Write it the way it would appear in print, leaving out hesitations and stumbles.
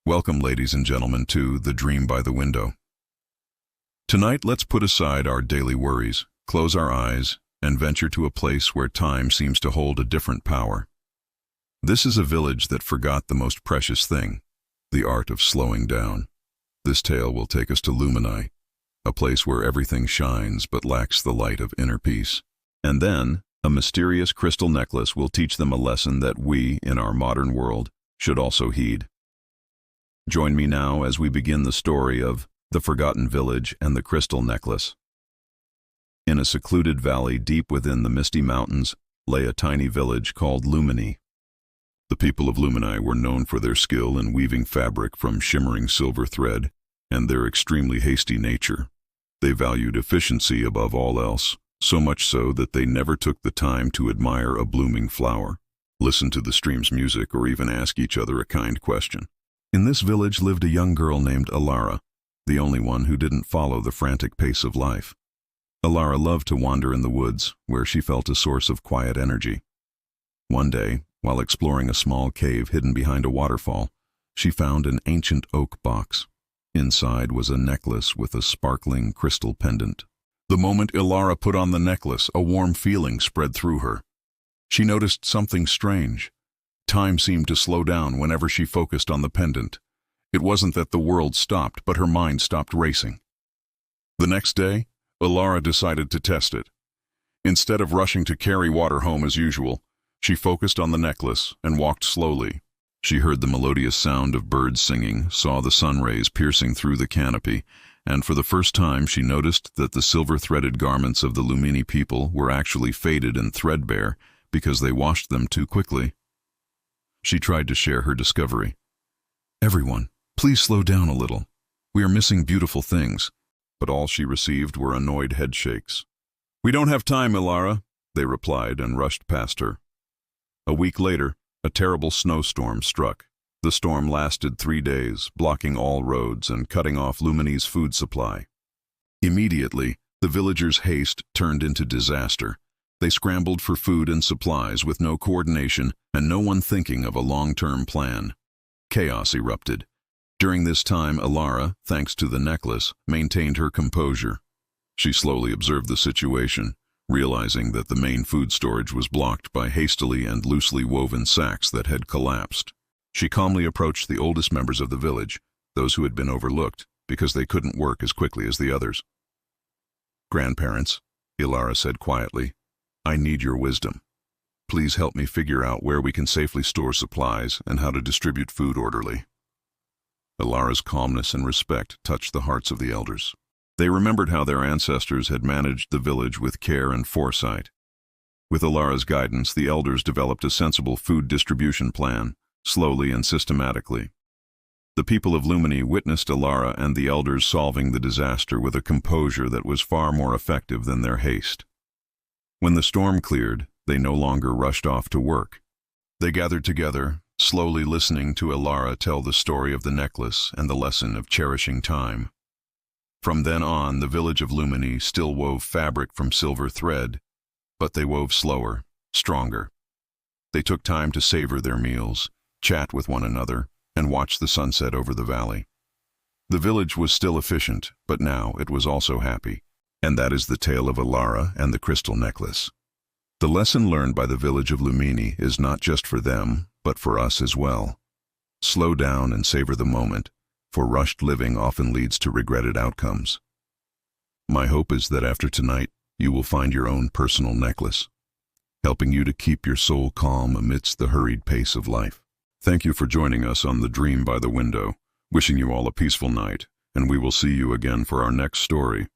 Welcome, ladies and gentlemen, to The Dream by the Window. Tonight, let's put aside our daily worries, close our eyes, and venture to a place where time seems to hold a different power. This is a village that forgot the most precious thing, the art of slowing down. This tale will take us to Lumini, a place where everything shines but lacks the light of inner peace. And then, a mysterious crystal necklace will teach them a lesson that we, in our modern world, should also heed. Join me now as we begin the story of the Forgotten Village and the Crystal Necklace. In a secluded valley deep within the misty mountains lay a tiny village called Lumini. The people of Lumini were known for their skill in weaving fabric from shimmering silver thread and their extremely hasty nature. They valued efficiency above all else, so much so that they never took the time to admire a blooming flower, listen to the stream's music, or even ask each other a kind question. In this village lived a young girl named Alara, the only one who didn't follow the frantic pace of life. Alara loved to wander in the woods, where she felt a source of quiet energy. One day, while exploring a small cave hidden behind a waterfall, she found an ancient oak box. Inside was a necklace with a sparkling crystal pendant. The moment Alara put on the necklace, a warm feeling spread through her. She noticed something strange. Time seemed to slow down whenever she focused on the pendant. It wasn't that the world stopped, but her mind stopped racing. The next day, Alara decided to test it. Instead of rushing to carry water home as usual, she focused on the necklace and walked slowly. She heard the melodious sound of birds singing, saw the sun rays piercing through the canopy, and for the first time she noticed that the silver-threaded garments of the Lumini people were actually faded and threadbare because they washed them too quickly. She tried to share her discovery. "Everyone, please slow down a little. We are missing beautiful things." But all she received were annoyed headshakes. "We don't have time, Alara," they replied and rushed past her. A week later, a terrible snowstorm struck. The storm lasted 3 days, blocking all roads and cutting off Lumini's food supply. Immediately, the villagers' haste turned into disaster. They scrambled for food and supplies with no coordination and no one thinking of a long-term plan. Chaos erupted. During this time, Alara, thanks to the necklace, maintained her composure. She slowly observed the situation, realizing that the main food storage was blocked by hastily and loosely woven sacks that had collapsed. She calmly approached the oldest members of the village, those who had been overlooked because they couldn't work as quickly as the others. "Grandparents," Alara said quietly, "I need your wisdom. Please help me figure out where we can safely store supplies and how to distribute food orderly." Alara's calmness and respect touched the hearts of the elders. They remembered how their ancestors had managed the village with care and foresight. With Alara's guidance, the elders developed a sensible food distribution plan, slowly and systematically. The people of Lumini witnessed Alara and the elders solving the disaster with a composure that was far more effective than their haste. When the storm cleared, they no longer rushed off to work. They gathered together, slowly listening to Alara tell the story of the necklace and the lesson of cherishing time. From then on, the village of Lumini still wove fabric from silver thread, but they wove slower, stronger. They took time to savor their meals, chat with one another, and watch the sunset over the valley. The village was still efficient, but now it was also happy. And that is the tale of Alara and the crystal necklace. The lesson learned by the village of Lumini is not just for them, but for us as well. Slow down and savor the moment, for rushed living often leads to regretted outcomes. My hope is that after tonight, you will find your own personal necklace, helping you to keep your soul calm amidst the hurried pace of life. Thank you for joining us on The Dream by the Window. Wishing you all a peaceful night, and we will see you again for our next story.